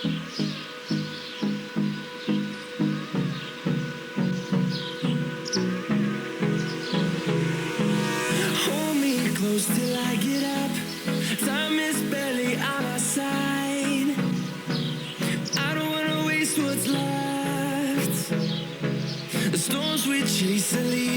Hold me close till I get up. Time is barely on our side. I don't wanna waste what's left. The storms we chase are leaving.